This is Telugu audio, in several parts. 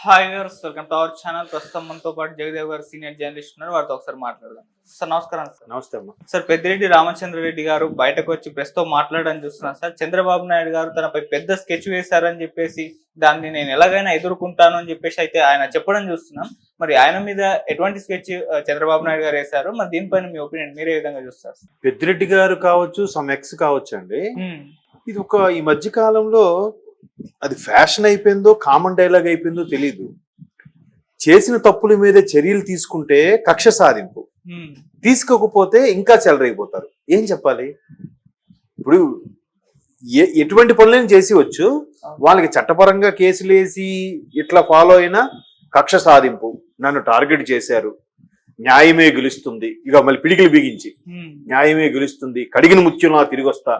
Hi viewers, welcome to our channel. ప్రస్తుతం మనతో పాటు జగదేవ్ గారు సీనియర్ జర్నలిస్ట్ ఉన్నారు. వారితో ఒకసారి మాట్లాడదాం. సార్ నమస్కారం. సార్ నమస్తే అమ్మా. సార్, పెద్దిరెడ్డి రామచంద్రారెడ్డి గారు బయటకు వచ్చి ప్రెస్ తో మాట్లాడడం చూస్తున్నాను సార్. చంద్రబాబు నాయుడు గారు తనపై పెద్ద స్కెచ్ వేశారని చెప్పేసి దాన్ని నేను ఎలాగైనా ఎదుర్కొంటాను అని చెప్పేసి అయితే ఆయన చెప్పడం చూస్తున్నాం. మరి ఆయన మీద ఎటువంటి స్కెచ్ చంద్రబాబు నాయుడు గారు వేశారు? మరి దీనిపైన మీ ఒపీనియన్ మీరు ఏ విధంగా చూస్తారు? పెద్దిరెడ్డి గారు కావచ్చు, సమ్ ఎక్స్ కావచ్చు అండి. ఇది ఈ మధ్య కాలంలో అది ఫ్యాషన్ అయిపోయిందో కామన్ డైలాగ్ అయిపోయిందో తెలీదు. చేసిన తప్పుల మీద చర్యలు తీసుకుంటే కక్ష సాధింపు, తీసుకోకపోతే ఇంకా చెలరైపోతారు. ఏం చెప్పాలి? ఇప్పుడు ఎటువంటి పనులను చేసి వచ్చు, వాళ్ళకి చట్టపరంగా కేసులు వేసి ఇట్లా ఫాలో అయినా కక్ష సాధింపు, నన్ను టార్గెట్ చేశారు, న్యాయమే గెలుస్తుంది, ఇక మళ్ళీ పిడికిలు బిగించి న్యాయమే గెలుస్తుంది, కడిగిన ముత్యంలా తిరిగి వస్తా,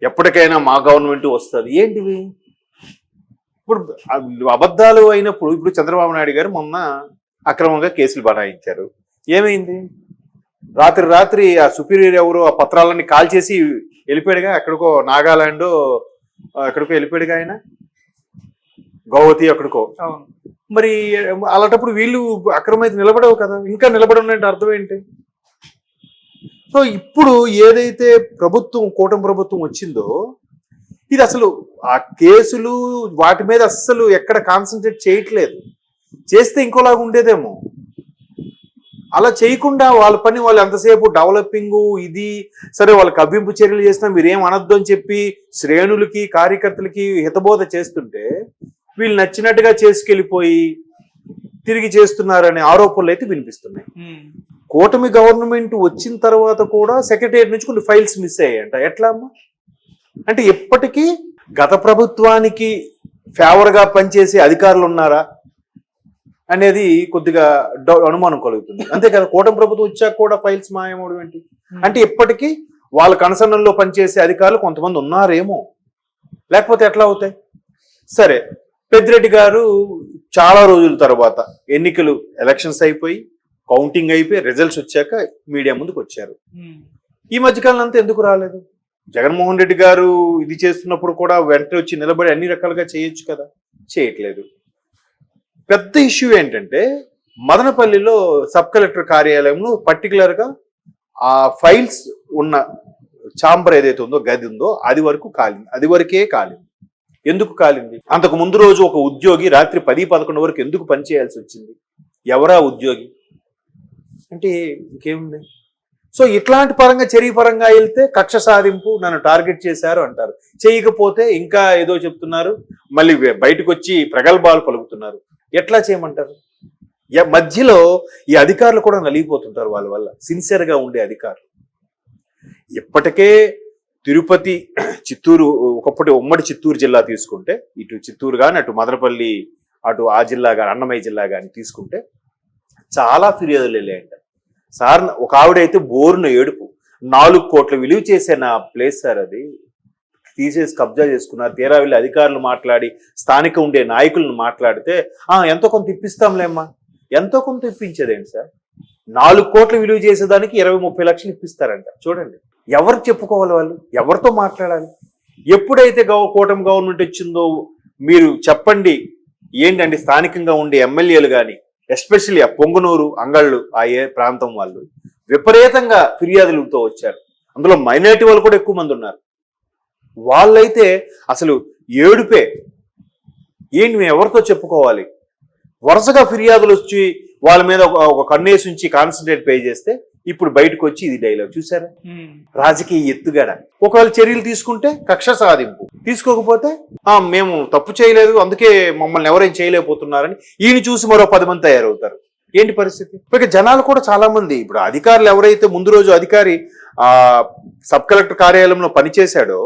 ఎప్పటికైనా మా గవర్నమెంట్ వస్తుంది. ఏంటివి? ఇప్పుడు అబద్ధాలు అయినప్పుడు ఇప్పుడు చంద్రబాబు నాయుడు గారు మొన్న అక్రమంగా కేసులు బనాయించారు. ఏమైంది? రాత్రి ఆ సుపీరియర్ ఎవరు ఆ పత్రాలన్నీ కాల్ చేసి వెళ్ళిపోయాడుగా. ఎక్కడికో నాగాలాండ్ ఎక్కడికో వెళ్ళిపోయాడుగా ఆయన, గౌహతి ఎక్కడికో. మరి అలాంటప్పుడు వీళ్ళు అక్రమైతే నిలబడవు కదా, ఇంకా నిలబడనంటే అర్థం ఏంటి? సో ఇప్పుడు ఏదైతే ప్రభుత్వం, కూటమి ప్రభుత్వం వచ్చిందో, ఇది అసలు ఆ కేసులు వాటి మీద అస్సలు ఎక్కడ కాన్సన్ట్రేట్ చేయట్లేదు. చేస్తే ఇంకోలాగా ఉండేదేమో. అలా చేయకుండా వాళ్ళ పని వాళ్ళు ఎంతసేపు డెవలపింగ్, ఇది సరే వాళ్ళకి కవ్వింపు చర్యలు చేసినా మీరేం అనొద్దు అని చెప్పి శ్రేణులకి కార్యకర్తలకి హితబోధ చేస్తుంటే, వీళ్ళు నచ్చినట్టుగా చేసుకెళ్ళిపోయి తిరిగి చేస్తున్నారనే ఆరోపణలు అయితే వినిపిస్తున్నాయి. కూటమి గవర్నమెంట్ వచ్చిన తర్వాత కూడా సెక్రటేరియట్ నుంచి కొన్ని ఫైల్స్ మిస్ అయ్యాయంట. ఎట్లా అమ్మా? అంటే ఎప్పటికీ గత ప్రభుత్వానికి ఫేవర్గా పనిచేసే అధికారులు ఉన్నారా అనేది కొద్దిగా అనుమానం కలుగుతుంది. అంతే కదా, కూటమి ప్రభుత్వం వచ్చాక కూడా ఫైల్స్ మాయమవడం ఏంటి? అంటే ఇప్పటికీ వాళ్ళ కన్సర్న్లో పనిచేసే అధికారులు కొంతమంది ఉన్నారేమో, లేకపోతే ఎట్లా అవుతాయి? సరే, పెద్దిరెడ్డి గారు చాలా రోజుల తర్వాత ఎన్నికలు, ఎలక్షన్స్ అయిపోయి కౌంటింగ్ అయిపోయి రిజల్ట్స్ వచ్చాక మీడియా ముందుకు వచ్చారు. ఈ మధ్యకాలం అంతా ఎందుకు రాలేదు? జగన్మోహన్ రెడ్డి గారు ఇది చేస్తున్నప్పుడు కూడా వెంటనే వచ్చి నిలబడి అన్ని రకాలుగా చేయొచ్చు కదా, చేయట్లేదు. పెద్ద ఇష్యూ ఏంటంటే, మదనపల్లిలో సబ్ కలెక్టర్ కార్యాలయంలో పర్టికులర్గా ఆ ఫైల్స్ ఉన్న ఛాంబర్ ఏదైతే ఉందో, గది ఉందో, అది వరకే కాలింది. ఎందుకు కాలింది? అంతకు ముందు రోజు ఒక ఉద్యోగి రాత్రి 10-11 వరకు ఎందుకు పనిచేయాల్సి వచ్చింది? ఎవరా ఉద్యోగి అంటే ఇంకేముంది? సో ఇట్లాంటి పరంగా, చర్య పరంగా వెళ్తే కక్ష సాధింపు, నన్ను టార్గెట్ చేశారు అంటారు. చేయకపోతే ఇంకా ఏదో చెప్తున్నారు, మళ్ళీ బయటకు వచ్చి ప్రగల్భాలు పలుకుతున్నారు. ఎట్లా చేయమంటారు? మధ్యలో ఈ అధికారులు కూడా నలిగిపోతుంటారు వాళ్ళ వల్ల, సిన్సియర్గా ఉండే అధికారులు. ఇప్పటికే తిరుపతి, చిత్తూరు, ఒకప్పటి ఉమ్మడి చిత్తూరు జిల్లా తీసుకుంటే, ఇటు చిత్తూరు కానీ, అటు మదనపల్లి, అటు ఆ జిల్లా కానీ, అన్నమయ్య జిల్లా కానీ తీసుకుంటే చాలా ఫిర్యాదులు వెళ్ళాయంట. సార్, ఒక ఆవిడైతే బోరున ఏడుపు, 4 కోట్ల విలువ చేసే నా ప్లేస్ సార్, అది తీసేసి కబ్జా చేసుకున్నారు. తీరా వెళ్ళి అధికారులు మాట్లాడి స్థానిక ఉండే నాయకులను మాట్లాడితే, ఎంతో కొంత ఇప్పిస్తాంలేమ్మా. ఎంతో కొంత ఇప్పించేదేంటి సార్? 4 కోట్ల విలువ చేసేదానికి 20-30 లక్షలు ఇప్పిస్తారంట. చూడండి, ఎవరికి చెప్పుకోవాలి వాళ్ళు? ఎవరితో మాట్లాడాలి? ఎప్పుడైతే కూటమి గవర్నమెంట్ వచ్చిందో మీరు చెప్పండి. ఏంటంటే స్థానికంగా ఉండే ఎమ్మెల్యేలు కానీ, ఎస్పెషల్లీ ఆ పొంగనూరు, అంగళ్ళు, ఆ ఏ ప్రాంతం వాళ్ళు విపరీతంగా ఫిర్యాదులతో వచ్చారు. అందులో మైనారిటీ వాళ్ళు కూడా ఎక్కువ మంది ఉన్నారు. వాళ్ళైతే అసలు ఏడుపే. ఏంటి, మేము ఎవరితో చెప్పుకోవాలి? వరుసగా ఫిర్యాదులు వచ్చి వాళ్ళ మీద ఒక కన్నేసి ఉంచి కాన్సన్ట్రేట్ పే చేస్తే ఇప్పుడు బయటకు వచ్చి ఇది డైలాగ్. చూసారా? రాజకీయ ఎత్తుగడ. ఒకవేళ చర్యలు తీసుకుంటే కక్ష సాధింపు, తీసుకోకపోతే మేము తప్పు చేయలేదు, అందుకే మమ్మల్ని ఎవరేం చేయలేకపోతున్నారని ఈయన చూసి మరో 10 మంది తయారవుతారు. ఏంటి పరిస్థితి? ఇక జనాలు కూడా చాలా మంది, ఇప్పుడు అధికారులు ఎవరైతే ముందు రోజు అధికారి సబ్ కలెక్టర్ కార్యాలయంలో పనిచేశాడో,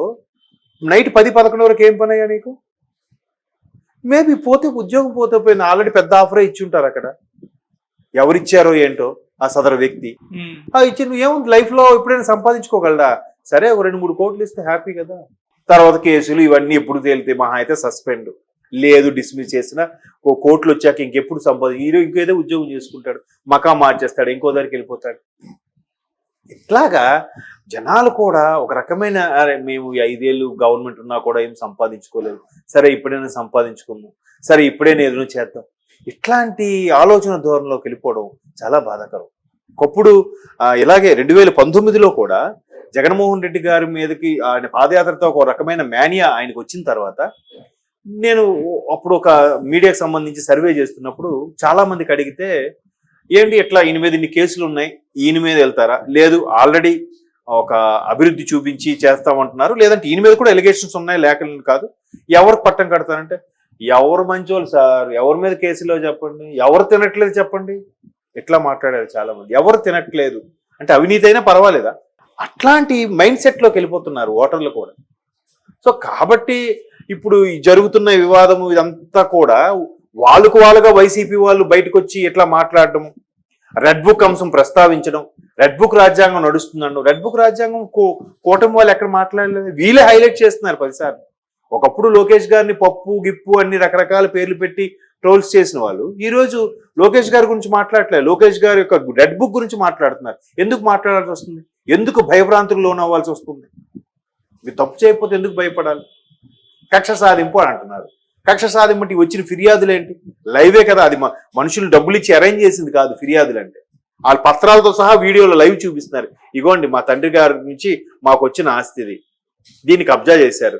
నైట్ 10-11 వరకు ఏం పని అయ్యా నీకు? మేబీ పోతే ఉద్యోగం పోతే పోయింది, ఆల్రెడీ పెద్ద ఆఫరే ఇచ్చి ఉంటారు అక్కడ. ఎవరిచ్చారో ఏంటో ఆ సదరు వ్యక్తి ఇచ్చి, నువ్వు ఏముంది లైఫ్ లో ఎప్పుడైనా సంపాదించుకోగలడా? సరే, ఒక 2-3 కోట్లు ఇస్తే హ్యాపీ కదా. తర్వాత కేసులు ఇవన్నీ ఎప్పుడు తేలితే మహా అయితే సస్పెండ్, లేదు డిస్మిస్ చేసిన, 1 కోట్లు వచ్చాక ఇంకెప్పుడు ఇంకేదో ఉద్యోగం చేసుకుంటాడు, మకా మార్చేస్తాడు, ఇంకో దగ్గరికి వెళ్ళిపోతాడు. ఇట్లాగా జనాలు కూడా ఒక రకమైన మేము 5 ఏళ్ళు గవర్నమెంట్ ఉన్నా కూడా ఏం సంపాదించుకోలేదు, సరే ఇప్పుడైనా సంపాదించుకుందాం, సరే ఇప్పుడైనా ఏదైనా చేద్దాం, ఇట్లాంటి ఆలోచన ధోరణిలోకి వెళ్ళిపోవడం చాలా బాధాకరం. ఒకప్పుడు ఇలాగే 2019లో కూడా జగన్మోహన్ రెడ్డి గారి మీదకి ఆయన పాదయాత్రతో ఒక రకమైన మేనియా ఆయనకు వచ్చిన తర్వాత నేను అప్పుడు ఒక మీడియాకి సంబంధించి సర్వే చేస్తున్నప్పుడు చాలా మందికి అడిగితే, ఏంటి ఇట్లా ఈయన మీద ఇన్ని కేసులు ఉన్నాయి, ఈయన మీద వెళ్తారా, లేదు ఆల్రెడీ ఒక అభివృద్ధి చూపించి చేస్తామంటున్నారు, లేదంటే ఈయన మీద కూడా ఎలిగేషన్స్ ఉన్నాయి లేకలేదు కాదు, ఎవరు పట్టం కడతారంటే ఎవరు మంచోళ్ళు సార్, ఎవరి మీద కేసులో చెప్పండి, ఎవరు తినట్లేదు చెప్పండి, ఇట్లా మాట్లాడారు చాలా మంది. ఎవరు తినట్లేదు అంటే అవినీతి అయినా పర్వాలేదా, అట్లాంటి మైండ్ సెట్ లోకి వెళ్ళిపోతున్నారు ఓటర్లు కూడా. సో కాబట్టి ఇప్పుడు జరుగుతున్న వివాదము ఇదంతా కూడా వాళ్ళుగా వైసీపీ వాళ్ళు బయటకు వచ్చి ఇట్లా మాట్లాడడం, రెడ్ బుక్ అంశం ప్రస్తావించడం, రెడ్ బుక్ రాజ్యాంగం నడుస్తుందను, రెడ్ బుక్ రాజ్యాంగం కూటమి వాళ్ళు ఎక్కడ మాట్లాడలేదు, వీళ్ళే హైలైట్ చేస్తున్నారు 10 సార్లు. ఒకప్పుడు లోకేష్ గారిని పప్పు గిప్పు అన్ని రకరకాల పేర్లు పెట్టి ట్రోల్స్ చేసిన వాళ్ళు ఈ రోజు లోకేష్ గారి గురించి మాట్లాడట్లేదు, లోకేష్ గారి యొక్క రెడ్ బుక్ గురించి మాట్లాడుతున్నారు. ఎందుకు మాట్లాడాల్సి వస్తుంది, ఎందుకు భయభ్రాంతులు లోనవ్వాల్సి వస్తుంది? మీరు తప్పు చేయకపోతే ఎందుకు భయపడాలి? కక్ష సాధింపు అని అంటున్నారు. కక్ష సాధింపు వచ్చిన ఫిర్యాదులు ఏంటి? లైవే కదా, అది మనుషులు డబ్బులు ఇచ్చి అరేంజ్ చేసింది కాదు ఫిర్యాదులు అంటే. వాళ్ళ పత్రాలతో సహా వీడియోలో లైవ్ చూపిస్తున్నారు. ఇగోండి మా తండ్రి గారి నుంచి మాకు వచ్చిన ఆస్తిది, దీన్ని కబ్జా చేశారు,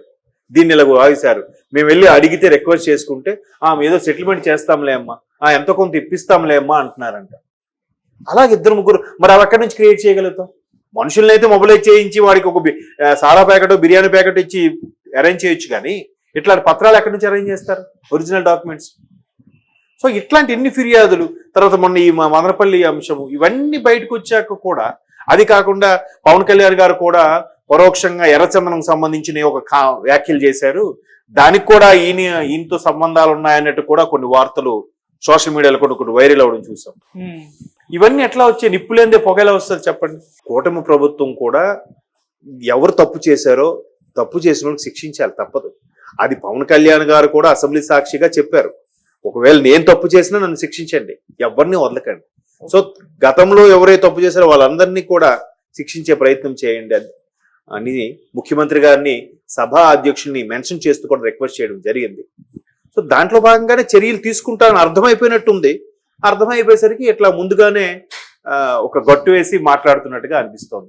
దీన్ని ఇలా వాగిశారు, మేము వెళ్ళి అడిగితే రిక్వెస్ట్ చేసుకుంటే ఏదో సెటిల్మెంట్ చేస్తాంలే అమ్మా, ఎంతో కొంత ఇప్పిస్తాంలే అమ్మా అంటున్నారంట. అలాగే 2-3 మరి అవి ఎక్కడి నుంచి క్రియేట్ చేయగలుగుతాం? మనుషుల్ని అయితే మొబైలైజ్ చేయించి వాడికి ఒక సారా ప్యాకెట్ బిర్యానీ ప్యాకెట్ ఇచ్చి అరేంజ్ చేయొచ్చు, కానీ ఇట్లాంటి పత్రాలు ఎక్కడి నుంచి అరేంజ్ చేస్తారు, ఒరిజినల్ డాక్యుమెంట్స్? సో ఇట్లాంటి ఎన్ని ఫిర్యాదులు, తర్వాత మొన్న ఈ మదనపల్లి అంశము, ఇవన్నీ బయటకు వచ్చాక కూడా, అది కాకుండా పవన్ కళ్యాణ్ గారు కూడా పరోక్షంగా ఎర్రచందనం సంబంధించిన ఒక వ్యాఖ్యలు చేశారు, దానికి కూడా ఈయనతో సంబంధాలు ఉన్నాయన్నట్టు కూడా కొన్ని వార్తలు సోషల్ మీడియాలో కొన్ని వైరల్ అవ్వడం చూసాం. ఇవన్నీ ఎట్లా వచ్చే, నిప్పులేందే పొగేలా వస్తుంది చెప్పండి? కూటమి ప్రభుత్వం కూడా ఎవరు తప్పు చేశారో తప్పు చేసిన వాళ్ళకి శిక్షించాలి, తప్పదు. అది పవన్ కళ్యాణ్ గారు కూడా అసెంబ్లీ సాక్షిగా చెప్పారు, ఒకవేళ నేను తప్పు చేసినా నన్ను శిక్షించండి, ఎవరిని వదలకండి. సో గతంలో ఎవరైతే తప్పు చేశారో వాళ్ళందరినీ కూడా శిక్షించే ప్రయత్నం చేయండి అని ముఖ్యమంత్రి గారిని సభా అధ్యక్షుల్ని మెన్షన్ చేస్తూ కూడా రిక్వెస్ట్ చేయడం జరిగింది. సో దాంట్లో భాగంగానే చర్యలు తీసుకుంటారని అర్థమైపోయినట్టుంది. అర్థమైపోయేసరికి ఇట్లా ముందుగానే ఒక గట్టు వేసి మాట్లాడుతున్నట్టుగా అనిపిస్తోంది.